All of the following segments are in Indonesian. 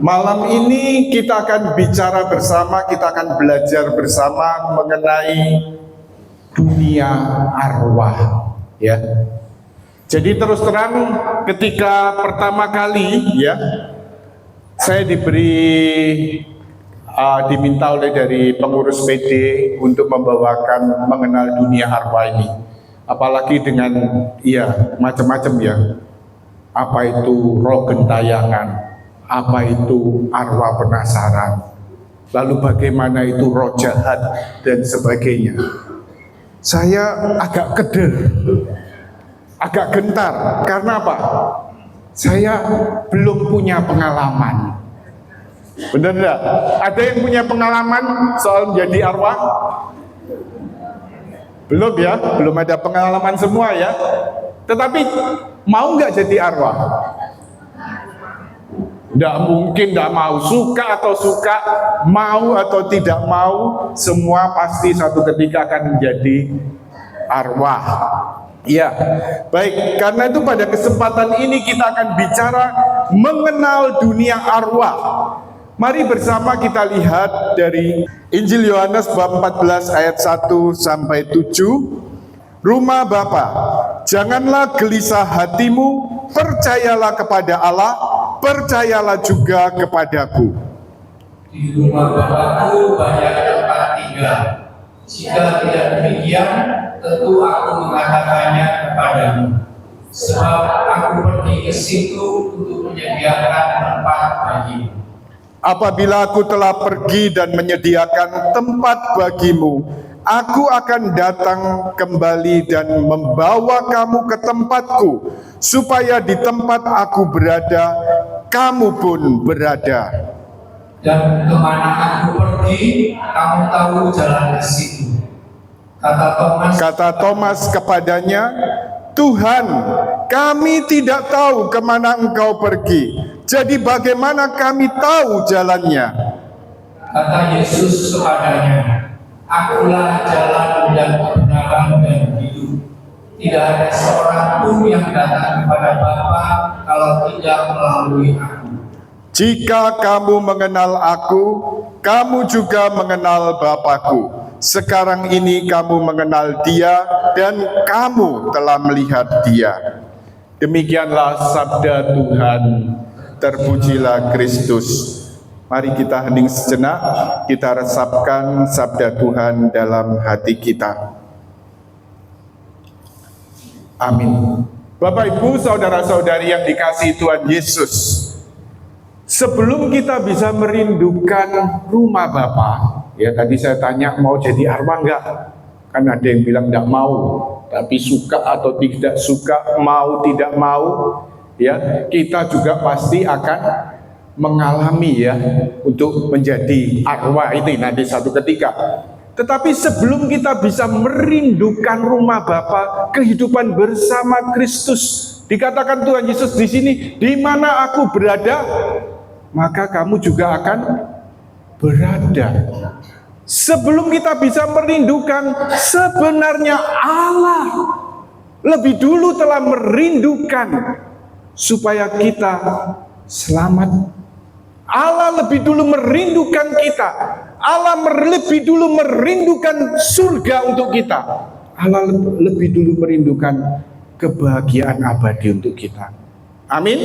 Malam ini kita akan bicara bersama, kita akan belajar bersama mengenai dunia arwah, ya. Jadi terus terang, ketika pertama kali, ya, saya diminta oleh dari pengurus PD untuk membawakan mengenal dunia arwah ini, apalagi dengan, ya, macam-macam, ya. Apa itu roh gentayangan, apa itu arwah penasaran, lalu bagaimana itu roh jahat dan sebagainya. Saya agak keder, agak gentar, karena apa? Saya belum punya pengalaman. Benar enggak? Ada yang punya pengalaman soal menjadi arwah? Belum, ya? Belum ada pengalaman semua, ya? Tetapi mau nggak jadi arwah? Nggak mungkin nggak mau. Suka atau suka, mau atau tidak mau, semua pasti suatu ketika akan menjadi arwah. Ya, baik. Karena itu pada kesempatan ini kita akan bicara mengenal dunia arwah. Mari bersama kita lihat dari Injil Yohanes bab 14 ayat 1 sampai 7. Rumah Bapa, janganlah gelisah hatimu, percayalah kepada Allah, percayalah juga kepadaku. Di rumah Bapakku banyak tempat tinggal. Jika tidak demikian, tentu aku mengatakannya kepadamu. Sebab aku pergi ke situ untuk menyediakan tempat bagimu. Apabila aku telah pergi dan menyediakan tempat bagimu, aku akan datang kembali dan membawa kamu ke tempatku, supaya di tempat aku berada, kamu pun berada. Dan kemana aku pergi, kamu tahu jalan ke situ. Kata Thomas kepadanya, Tuhan, kami tidak tahu kemana engkau pergi, jadi bagaimana kami tahu jalannya? Kata Yesus kepadanya, Akulah jalan dan kebenaran dan hidup. Tidak ada seorang pun yang datang kepada Bapa kalau tidak melalui aku. Jika kamu mengenal aku, kamu juga mengenal Bapakku. Sekarang ini kamu mengenal Dia dan kamu telah melihat Dia. Demikianlah sabda Tuhan. Terpujilah Kristus. Mari kita hening sejenak, kita resapkan sabda Tuhan dalam hati kita. Amin. Bapak, Ibu, saudara-saudari yang dikasihi Tuhan Yesus, sebelum kita bisa merindukan rumah Bapa, ya tadi saya tanya mau jadi arwah enggak? Kan ada yang bilang enggak mau, tapi suka atau tidak suka, mau tidak mau, ya kita juga pasti akan mengalami, ya, untuk menjadi arwah itu nanti satu ketika. Tetapi sebelum kita bisa merindukan rumah Bapa, kehidupan bersama Kristus, dikatakan Tuhan Yesus di sini, di mana aku berada, maka kamu juga akan berada. Sebelum kita bisa merindukan, sebenarnya Allah lebih dulu telah merindukan supaya kita selamat. Allah lebih dulu merindukan kita. Allah lebih dulu merindukan surga untuk kita. Allah lebih dulu merindukan kebahagiaan abadi untuk kita. Amin.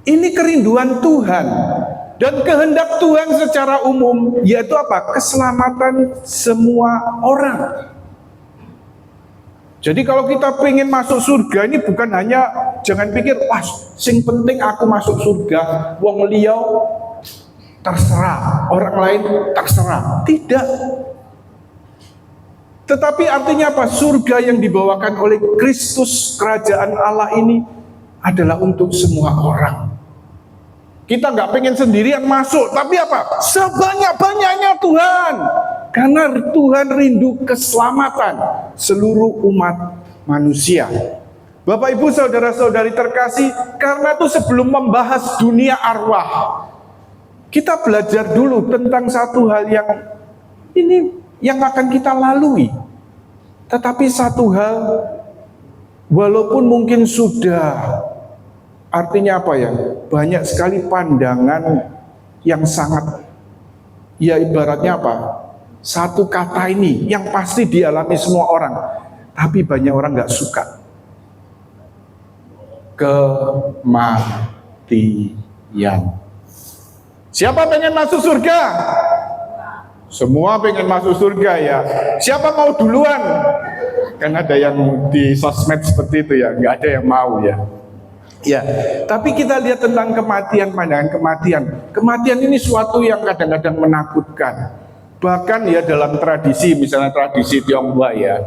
Ini kerinduan Tuhan dan kehendak Tuhan secara umum, yaitu apa? Keselamatan semua orang. Jadi kalau kita pengen masuk surga ini bukan hanya, jangan pikir, wah, sing penting aku masuk surga, wong liya terserah, orang lain terserah. Tidak. Tetapi artinya apa? Surga yang dibawakan oleh Kristus, kerajaan Allah ini adalah untuk semua orang. Kita nggak pengen sendirian masuk, tapi apa? Sebanyak-banyaknya Tuhan. Karena Tuhan rindu keselamatan seluruh umat manusia. Bapak, Ibu, saudara-saudari terkasih, karena itu sebelum membahas dunia arwah, kita belajar dulu tentang satu hal yang ini yang akan kita lalui. Tetapi satu hal, walaupun mungkin sudah Artinya apa ya? Banyak sekali pandangan yang sangat, ya ibaratnya apa? Satu kata ini yang pasti dialami semua orang, tapi banyak orang nggak suka. Kematian. Siapa pengen masuk surga? Semua pengen masuk surga ya. Siapa mau duluan? Kan ada yang di sosmed seperti itu ya, nggak ada yang mau ya. Ya, tapi kita lihat tentang kematian, pandangan kematian. Kematian ini suatu yang kadang-kadang menakutkan. Bahkan ya dalam tradisi, misalnya tradisi Tionghoa ya,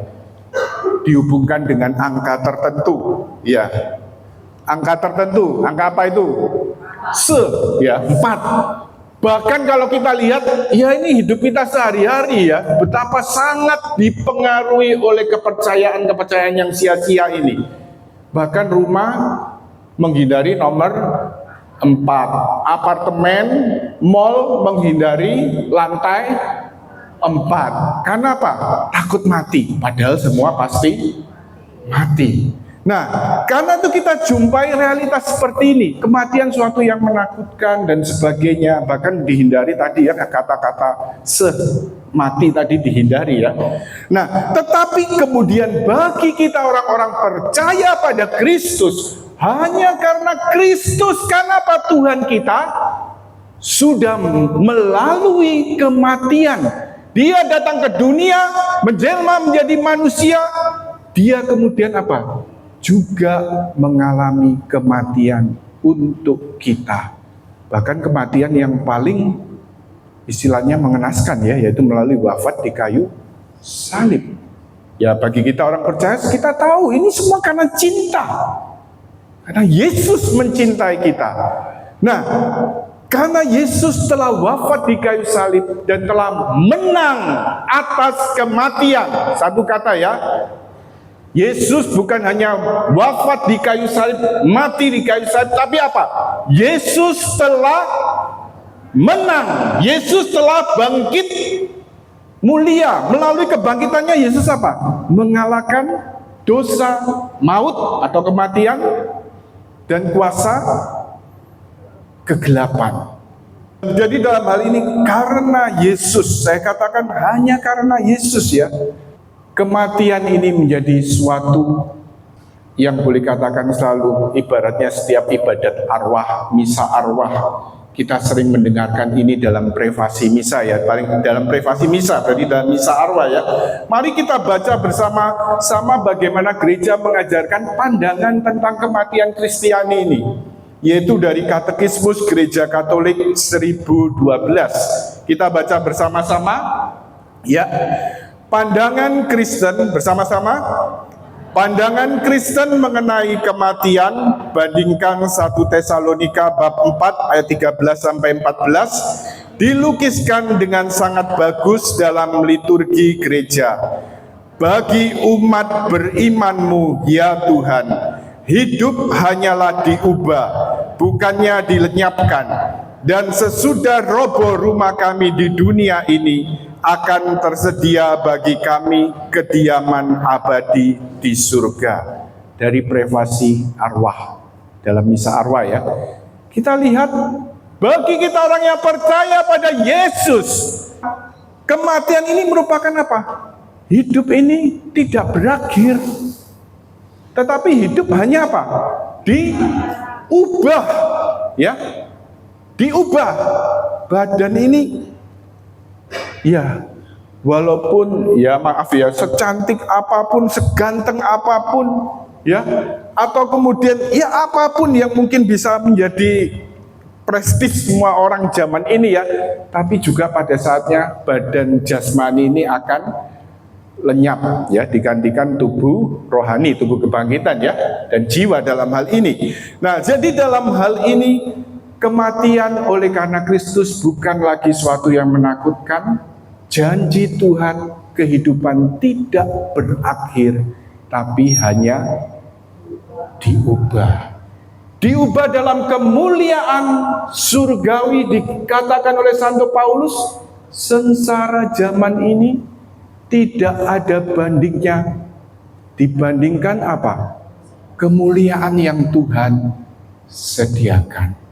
dihubungkan dengan angka tertentu. Ya, angka tertentu, angka apa itu? Ya, 4. Bahkan kalau kita lihat, ya ini hidup kita sehari-hari ya, betapa sangat dipengaruhi oleh kepercayaan-kepercayaan yang sia-sia ini. Bahkan rumah menghindari nomor 4, apartemen, mall menghindari lantai 4. Karena apa? Takut mati, padahal semua pasti mati. Nah, karena itu kita jumpai realitas seperti ini, kematian suatu yang menakutkan dan sebagainya, bahkan dihindari tadi ya, kata-kata mati tadi dihindari ya. Nah, tetapi kemudian bagi kita orang-orang percaya pada Kristus, hanya karena Kristus, karena apa? Tuhan kita sudah melalui kematian. Dia datang ke dunia, menjelma menjadi manusia, dia kemudian apa? Juga mengalami kematian untuk kita. Bahkan kematian yang paling istilahnya mengenaskan ya, yaitu melalui wafat di kayu salib. Ya bagi kita orang percaya, kita tahu ini semua karena cinta. Karena Yesus mencintai kita. Nah, karena Yesus telah wafat di kayu salib dan telah menang atas kematian. Satu kata ya, Yesus bukan hanya wafat di kayu salib, mati di kayu salib, tapi apa? Yesus telah menang. Yesus telah bangkit mulia. Melalui kebangkitannya Yesus apa? Mengalahkan dosa, maut atau kematian, dan kuasa kegelapan. Jadi dalam hal ini karena Yesus, saya katakan hanya karena Yesus ya, kematian ini menjadi suatu yang boleh katakan selalu ibaratnya setiap ibadat arwah, misa arwah. Kita sering mendengarkan ini dalam privasi misa ya, paling dalam privasi misa, berarti dalam misa arwah ya. Mari kita baca bersama-sama bagaimana gereja mengajarkan pandangan tentang kematian Kristiani ini, yaitu dari Katekismus Gereja Katolik 1012. Kita baca bersama-sama ya. Pandangan Kristen bersama-sama. Pandangan Kristen mengenai kematian, bandingkan 1 Tesalonika bab 4 ayat 13 sampai 14, dilukiskan dengan sangat bagus dalam liturgi gereja. Bagi umat berimanmu ya Tuhan, hidup hanyalah diubah, bukannya dilenyapkan. Dan sesudah roboh rumah kami di dunia ini, akan tersedia bagi kami kediaman abadi di surga. Dari privasi arwah, dalam misa arwah ya. Kita lihat, bagi kita orang yang percaya pada Yesus, kematian ini merupakan apa? Hidup ini tidak berakhir, tetapi hidup hanya apa? Diubah ya. Diubah. Badan ini ya, walaupun ya maaf ya, secantik apapun, seganteng apapun ya, atau kemudian ya apapun yang mungkin bisa menjadi prestis semua orang zaman ini ya, tapi juga pada saatnya badan jasmani ini akan lenyap ya, digantikan tubuh rohani, tubuh kebangkitan ya, dan jiwa dalam hal ini. Nah, jadi dalam hal ini kematian oleh karena Kristus bukan lagi suatu yang menakutkan. Janji Tuhan, kehidupan tidak berakhir, tapi hanya diubah. Diubah dalam kemuliaan surgawi. Dikatakan oleh Santo Paulus, sengsara zaman ini tidak ada bandingnya dibandingkan apa? Kemuliaan yang Tuhan sediakan.